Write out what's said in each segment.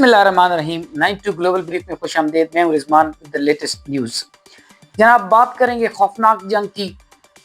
बिस्मिल्लाहिर्रहमानिर्रहीम 92 global brief में खुश आमदेद। मैं हूं Rizwan with the latest news. जनाब, बात करेंगे खौफनाक जंग की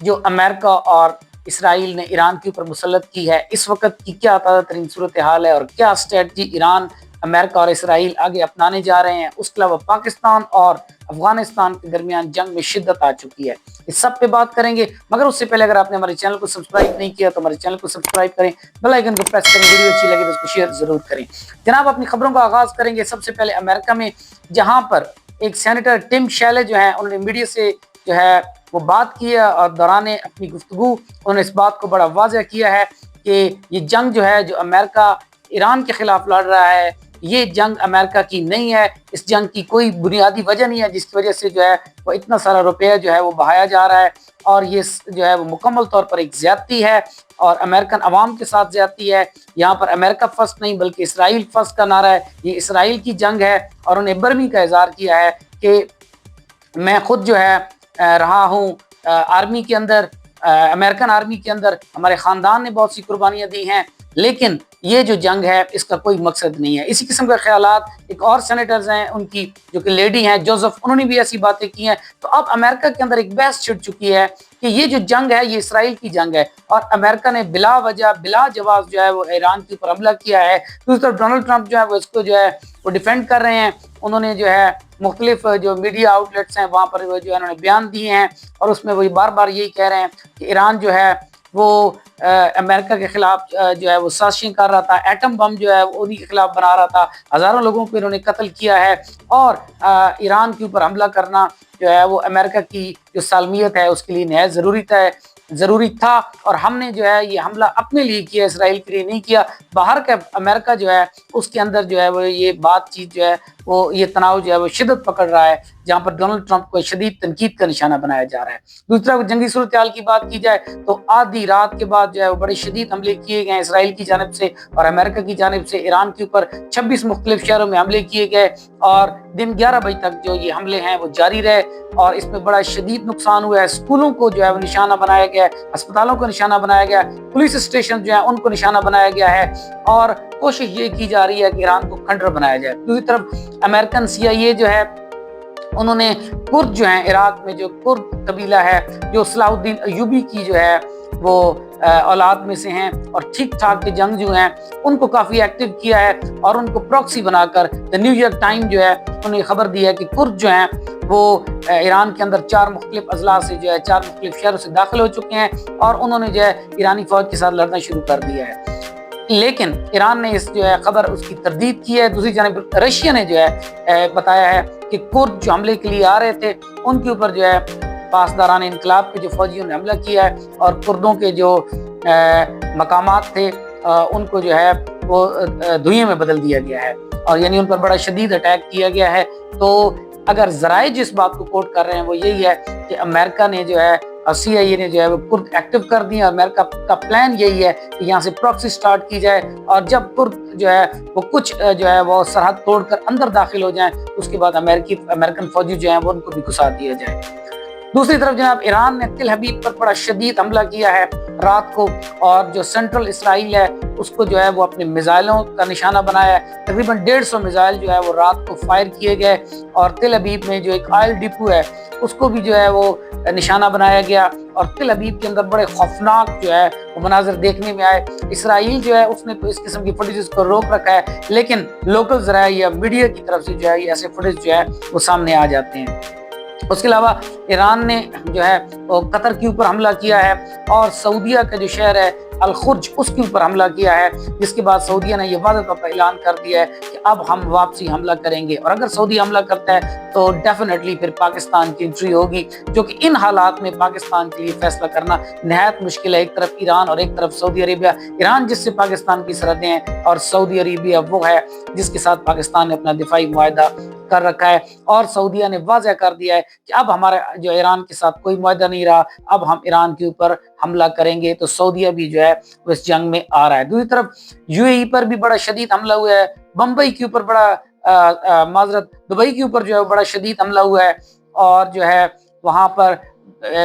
जो अमेरिका और इसराइल ने ईरान के ऊपर मुसल्लत की है। इस वक्त की क्या ताज़ा तरीन सूरत हाल है और क्या स्ट्रेटजी ईरान, अमेरिका और इसराइल आगे अपनाने जा रहे हैं। उसके अलावा पाकिस्तान और अफगानिस्तान के दरमियान जंग में शिद्दत आ चुकी है। इस सब पे बात करेंगे, मगर उससे पहले अगर आपने हमारे चैनल को सब्सक्राइब नहीं किया तो हमारे चैनल को सब्सक्राइब करें, बेल आइकन को प्रेस करें, वीडियो अच्छी लगे तो उसको शेयर जरूर करें। जनाब, अपनी खबरों का आगाज करेंगे सबसे पहले अमेरिका में, जहां पर एक सेनेटर टिम शैले जो है उन्होंने मीडिया से जो है वो बात की है और दौरान अपनी गुफ्तगू उन्होंने इस बात को बड़ा वाज़ह किया है कि ये जंग जो है जो अमेरिका ईरान के खिलाफ लड़ रहा है, ये जंग अमेरिका की नहीं है। इस जंग की कोई बुनियादी वजह नहीं है जिसकी वजह से जो है वो इतना सारा रुपया जो है वो बहाया जा रहा है, और ये जो है वो मुकम्मल तौर पर एक ज़्यादती है और अमेरिकन अवाम के साथ ज़्यादती है। यहाँ पर अमेरिका फर्स्ट नहीं बल्कि इसराइल फर्स्ट का नारा है। ये इसराइल की जंग है और उन्हें बर्मी का इज़हार किया है कि मैं खुद जो है रहा हूँ आर्मी के अंदर, अमेरिकन आर्मी के अंदर, हमारे ख़ानदान ने बहुत सी कुर्बानियाँ दी हैं, लेकिन ये जो जंग है इसका कोई मकसद नहीं है। इसी किस्म के ख्यालात एक और सेनेटर्स हैं उनकी, जो कि लेडी हैं जोसेफ, उन्होंने भी ऐसी बातें की हैं। तो अब अमेरिका के अंदर एक बहस छिड़ चुकी है कि ये जो जंग है ये इसराइल की जंग है और अमेरिका ने बिला वजह बिला जवाब जो है वो ईरान के ऊपर हमला किया है। दूसरी तरफ डोनाल्ड ट्रंप जो है वो इसको जो है वो डिफेंड कर रहे हैं। उन्होंने जो है मुख्तलिफ जो मीडिया आउटलेट्स हैं वहाँ पर वो जो है उन्होंने बयान दिए हैं और उसमें वही बार बार यही कह रहे हैं कि ईरान जो है वो अमेरिका के खिलाफ जो है वो साजिशें कर रहा था, एटम बम जो है उन्हीं के खिलाफ बना रहा था, हज़ारों लोगों को इन्होंने कत्ल किया है और ईरान के ऊपर हमला करना जो है वो अमेरिका की जो सालमियत है उसके लिए नहायत ज़रूरी था और हमने जो है ये हमला अपने लिए किया, इसराइल के लिए नहीं किया। बाहर का अमेरिका जो है उसके अंदर जो है वो ये बातचीत जो है वो ये तनाव जो है वो शिद्दत पकड़ रहा है, जहाँ पर डोनाल्ड ट्रंप को शदीद तनकीद का निशाना बनाया जा रहा है। दूसरी तरफ जंगी सूरत हाल की बात की जाए तो आधी रात के बाद जो है वो बड़े शदीद हमले किए गए इसराइल की जानिब से और अमेरिका की जानिब से। ईरान के ऊपर 26 मुख्तलिफ शहरों में हमले किए गए और दिन 11 बजे तक जो ये हमले हैं वो जारी रहे और इसमें बड़ा शदीद नुकसान हुआ है। स्कूलों को जो है वो निशाना बनाया गया है, अस्पतालों को निशाना बनाया गया है, पुलिस स्टेशन जो है उनको निशाना बनाया गया है और कोशिश ये की जा रही है कि ईरान को खंडर बनाया जाए। दूसरी तरफ अमेरिकन CIA जो है उन्होंने कुर्द जो है इराक में, जो कुर्द कबीला है जो सलाहुद्दीन अयूबी की जो है वो औलाद में से हैं और ठीक ठाक के जंग जो हैं उनको काफ़ी एक्टिव किया है और उनको प्रॉक्सी बनाकर द न्यूयॉर्क टाइम जो है उन्होंने खबर दी है कि कुर्द जो हैं वो ईरान के अंदर 4 मुख्तलिफ अजला से जो है 4 मुख्तलिफ शहरों से दाखिल हो चुके हैं और उन्होंने जो है ईरानी फौज के साथ लड़ना शुरू कर दिया है। लेकिन ईरान ने इस जो है खबर उसकी तरदीद की है। दूसरी जानिब रशिया ने जो है बताया है कि कुर्द जो हमले के लिए आ रहे थे उनके ऊपर जो है पासदारान इनकलाब के जो फौजियों ने हमला किया है और कुर्दों के जो मकामात थे उनको जो है वो धुएं में बदल दिया गया है और यानी उन पर बड़ा शदीद अटैक किया गया है। तो अगर ज़राए जिस बात को कोट कर रहे हैं वो यही है कि अमेरिका ने जो है और CIA ने जो है वो कुर्द एक्टिव कर दिए। अमेरिका का प्लान यही है कि यहाँ से प्रॉक्सी स्टार्ट की जाए और जब कुर्द जो है वो कुछ जो है वो सरहद तोड़कर अंदर दाखिल हो जाएं उसके बाद अमेरिकन फौजी जो हैं वो उनको भी घुसा दिया जाए। दूसरी तरफ जनाब ईरान ने तिल हबीब पर बड़ा शदीद हमला किया है रात को और जो सेंट्रल इसराइल है उसको जो है वो अपने मिसाइलों का निशाना बनाया है। तकरीबन 150 मिसाइल जो है वो रात को फायर किए गए और तिल हबीब में जो एक ऑयल डिपो है उसको भी जो है वो निशाना बनाया गया और तिल हबीब के अंदर बड़े खौफनाक जो है वो मनाजिर देखने में आए। इसराइल जो है उसने तो इस किस्म की फुटेज को रोक रखा है, लेकिन लोकल ज़राए या मीडिया की तरफ से जो है ऐसे फुटेज जो है वो सामने आ जाते हैं। उसके अलावा ईरान ने जो है वो कतर के ऊपर हमला किया है और सऊदीया का जो शहर है अल खुर्ज उसके ऊपर हमला किया है, जिसके बाद सऊदीया ने यह वादा तौर पर ऐलान कर दिया है कि अब हम वापसी हमला करेंगे और अगर सऊदी हमला करता है तो डेफिनेटली फिर पाकिस्तान की एंट्री होगी, जो कि इन हालात में पाकिस्तान के लिए फैसला करना नहायत मुश्किल है। एक तरफ ईरान और एक तरफ सऊदी अरेबिया। ईरान जिससे पाकिस्तान की सरहदें हैं और सऊदी अरेबिया वो है जिसके साथ पाकिस्तान ने अपना दिफाई मुआहदा कर रखा है और सऊदीया ने वाज़ह कर दिया है कि अब हमारा जो ईरान के साथ कोई मुआहदा नहीं रहा, अब हम ईरान के ऊपर हमला करेंगे। तो सऊदीया भी जो है वो इस जंग में आ रहा है। दूसरी तरफ UAE पर भी बड़ा शदीद हमला हुआ है, बम्बई के ऊपर बड़ा माजरत दुबई के ऊपर जो है बड़ा शदीद हमला हुआ है और जो है वहाँ पर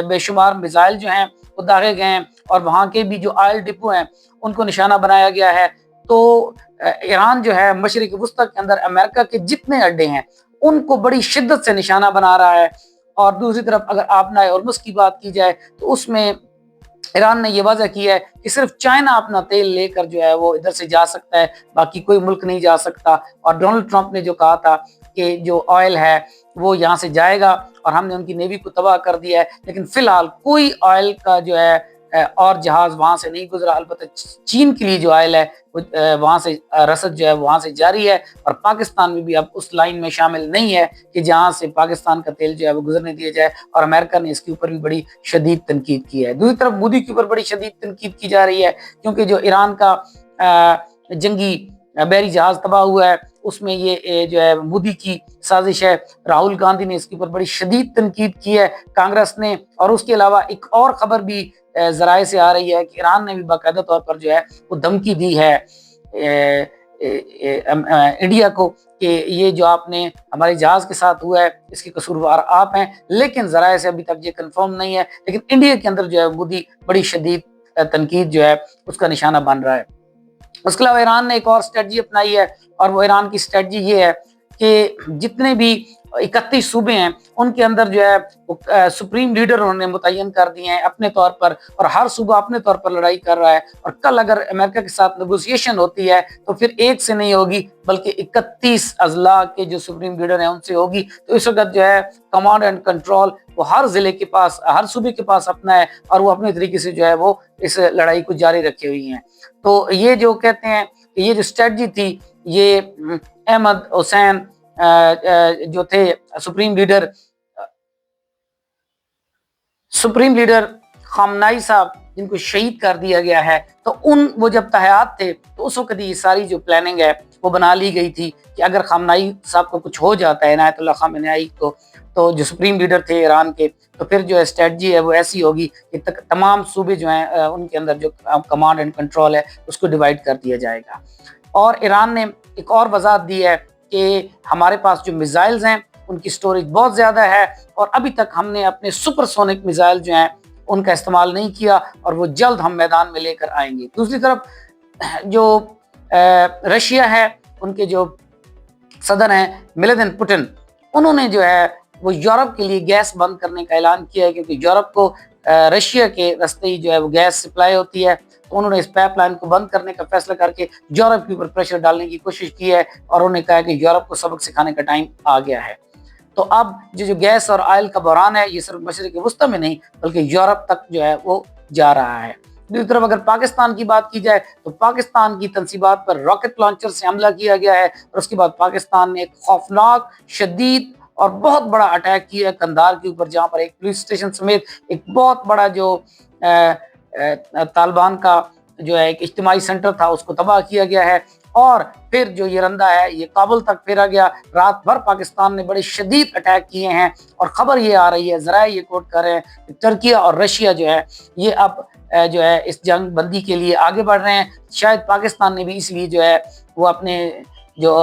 बेशुमार मिसाइल जो हैं वो दागे गए हैं और वहाँ के भी जो ऑयल डिपो हैं उनको निशाना बनाया गया है। तो ایران جو ہے مشرق وسطی کے اندر امریکہ کے جتنے اڈے ہیں ان کو بڑی شدت سے نشانہ بنا رہا ہے. اور دوسری طرف اگر آبنائے ہرمز کی بات کی جائے تو اس میں ایران نے یہ واضح کیا ہے کہ صرف چائنا اپنا تیل لے کر جو ہے وہ ادھر سے جا سکتا ہے، باقی کوئی ملک نہیں جا سکتا. اور ڈونلڈ ٹرمپ نے جو کہا تھا کہ جو آئل ہے وہ یہاں سے جائے گا اور ہم نے ان کی نیوی کو تباہ کر دیا ہے، لیکن فی الحال کوئی آئل کا جو ہے اور جہاز وہاں سے نہیں گزرا. البتہ چین کے لیے جو آئل ہے وہاں سے رسد جو ہے وہاں سے جاری ہے، اور پاکستان میں بھی اب اس لائن میں شامل نہیں ہے کہ جہاں سے پاکستان کا تیل جو ہے وہ گزرنے دیا جائے. اور امریکہ نے اس کے اوپر بھی بڑی شدید تنقید کی ہے. دوسری طرف مودی کے اوپر بڑی شدید تنقید کی جا رہی ہے، کیونکہ جو ایران کا جنگی بحری جہاز تباہ ہوا ہے اس میں یہ جو ہے مودی کی سازش ہے. راہل گاندھی نے اس کے اوپر بڑی شدید تنقید کی ہے، کانگریس نے. اور اس کے علاوہ ایک اور خبر بھی ذرائع سے آ رہی ہے کہ ایران نے بھی باقاعدہ طور پر جو ہے وہ دھمکی دی ہے انڈیا کو کہ یہ جو آپ نے ہمارے جہاز کے ساتھ ہوا ہے اس کے قصوروار آپ ہیں. لیکن ذرائع سے ابھی تک یہ کنفرم نہیں ہے، لیکن انڈیا کے اندر جو ہے مودی بڑی شدید تنقید جو ہے اس کا نشانہ بن رہا ہے. اس کے علاوہ ایران نے ایک اور اسٹریٹجی اپنائی ہے، اور وہ ایران کی اسٹریٹجی یہ ہے کہ جتنے بھی 31 صوبے ہیں ان کے اندر جو ہے سپریم لیڈر انہوں نے متعین کر دیے ہیں اپنے طور پر، اور ہر صوبہ اپنے طور پر لڑائی کر رہا ہے. اور کل اگر امریکہ کے ساتھ نیگوسیشن ہوتی ہے تو پھر ایک سے نہیں ہوگی بلکہ 31 اضلاع کے جو سپریم لیڈر ہیں ان سے ہوگی. تو اس وقت جو ہے کمانڈ اینڈ کنٹرول وہ ہر ضلع کے پاس، ہر صوبے کے پاس اپنا ہے، اور وہ اپنے طریقے سے جو ہے وہ اس لڑائی کو جاری رکھے ہوئی ہیں. تو یہ جو کہتے ہیں کہ یہ جو اسٹریٹجی تھی، یہ احمد حسین جو تھے سپریم لیڈر خامنائی صاحب جن کو شہید کر دیا گیا ہے، تو وہ جب تحیات تھے تو اس وقت یہ ساری جو پلاننگ ہے وہ بنا لی گئی تھی کہ اگر خامنائی صاحب کو کچھ ہو جاتا ہے، عنایت اللہ خامنائی کو، تو جو سپریم لیڈر تھے ایران کے، تو پھر جو اسٹریٹجی ہے وہ ایسی ہوگی کہ تمام صوبے جو ہیں ان کے اندر جو کمانڈ اینڈ کنٹرول ہے اس کو ڈیوائیڈ کر دیا جائے گا. اور ایران نے ایک اور وضاحت دی ہے کہ ہمارے پاس جو میزائلز ہیں ان کی سٹوریج بہت زیادہ ہے، اور ابھی تک ہم نے اپنے سپر سونک میزائل جو ہیں ان کا استعمال نہیں کیا، اور وہ جلد ہم میدان میں لے کر آئیں گے. دوسری طرف جو رشیا ہے، ان کے جو صدر ہیں ولاڈیمیر پوٹن، انہوں نے جو ہے وہ یورپ کے لیے گیس بند کرنے کا اعلان کیا ہے، کیونکہ یورپ کو رشیا کے راستے ہی جو ہے وہ گیس سپلائی ہوتی ہے. تو انہوں نے اس پائپ لائن کو بند کرنے کا فیصلہ کر کے یورپ کے اوپر پریشر ڈالنے کی کوشش کی ہے، اور انہوں نے کہا کہ یورپ کو سبق سکھانے کا ٹائم آ گیا ہے. تو اب جو گیس اور آئل کا بحران ہے یہ صرف مشرق وسطی میں نہیں بلکہ یورپ تک جو ہے وہ جا رہا ہے. دوسری طرف اگر پاکستان کی بات کی جائے تو پاکستان کی تنصیبات پر راکٹ لانچر سے حملہ کیا گیا ہے، اور اس کے بعد پاکستان نے ایک خوفناک، شدید اور بہت بڑا اٹیک کیا ہے قندھار کے اوپر، جہاں پر ایک پولیس اسٹیشن سمیت ایک بہت بڑا جو طالبان کا جو ہے ایک اجتماعی سینٹر تھا اس کو تباہ کیا گیا ہے. اور پھر جو یہ رندہ ہے یہ کابل تک پھیرا گیا. رات بھر پاکستان نے بڑے شدید اٹیک کیے ہیں، اور خبر یہ آ رہی ہے، ذرائع یہ کوٹ کر رہے ہیں کہ ترکی اور رشیا جو ہے یہ اب جو ہے اس جنگ بندی کے لیے آگے بڑھ رہے ہیں. شاید پاکستان نے بھی اس لیے جو ہے وہ اپنے جو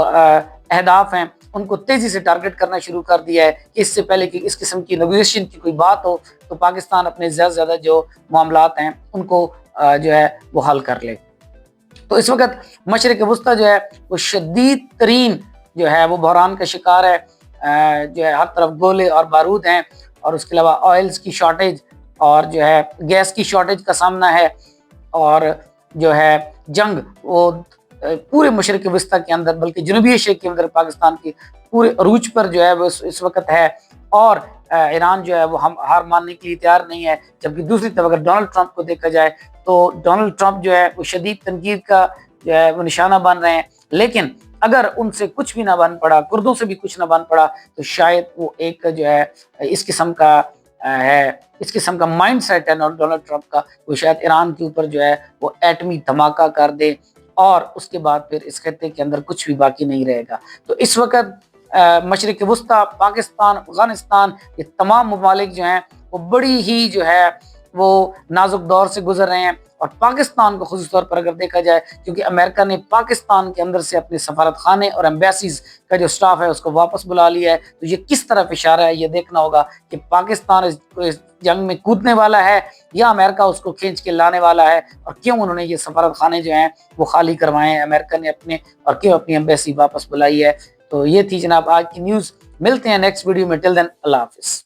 اہداف ہیں ان کو تیزی سے ٹارگٹ کرنا شروع کر دیا ہے کہ اس سے پہلے کہ اس قسم کی نیگوسیشن کی کوئی بات ہو تو پاکستان اپنے زیادہ سے زیادہ جو معاملات ہیں ان کو جو ہے وہ حل کر لے. تو اس وقت مشرق وسطی جو ہے وہ شدید ترین جو ہے وہ بحران کا شکار ہے. جو ہے ہر طرف گولے اور بارود ہیں، اور اس کے علاوہ آئلز کی شارٹیج اور جو ہے گیس کی شارٹیج کا سامنا ہے، اور جو ہے جنگ وہ پورے مشرق وسطی کے اندر بلکہ جنوبی ایشیا کے اندر پاکستان کی پورے عروج پر جو ہے وہ اس وقت ہے. اور ایران جو ہے وہ ہار ماننے کے لیے تیار نہیں ہے. جبکہ دوسری طرف اگر ڈونلڈ ٹرمپ کو دیکھا جائے تو ڈونلڈ ٹرمپ جو ہے وہ شدید تنقید کا جو ہے وہ نشانہ بن رہے ہیں، لیکن اگر ان سے کچھ بھی نہ بن پڑا، کردوں سے بھی کچھ نہ بن پڑا، تو شاید وہ ایک جو ہے اس قسم کا مائنڈ سیٹ ہے ڈونلڈ ٹرمپ کا، وہ شاید ایران کے اوپر جو ہے وہ ایٹمی دھماکہ کر دے، اور اس کے بعد پھر اس خطے کے اندر کچھ بھی باقی نہیں رہے گا. تو اس وقت مشرق وسطی، پاکستان، افغانستان، یہ تمام ممالک جو ہیں وہ بڑی ہی جو ہے وہ نازک دور سے گزر رہے ہیں، اور پاکستان کو خصوصی طور پر اگر دیکھا جائے، کیونکہ امریکہ نے پاکستان کے اندر سے اپنے سفارت خانے اور ایمبیسیز کا جو سٹاف ہے اس کو واپس بلا لیا ہے، تو یہ کس طرف اشارہ ہے، یہ دیکھنا ہوگا کہ پاکستان اس جنگ میں کودنے والا ہے یا امریکہ اس کو کھینچ کے لانے والا ہے، اور کیوں انہوں نے یہ سفارت خانے جو ہیں وہ خالی کروائے ہیں امریکہ نے اپنے، اور کیوں اپنی ایمبیسی واپس بلائی ہے۔ تو یہ تھی جناب آج کی نیوز، ملتے ہیں نیکسٹ ویڈیو میں، ٹل دین اللہ حافظ۔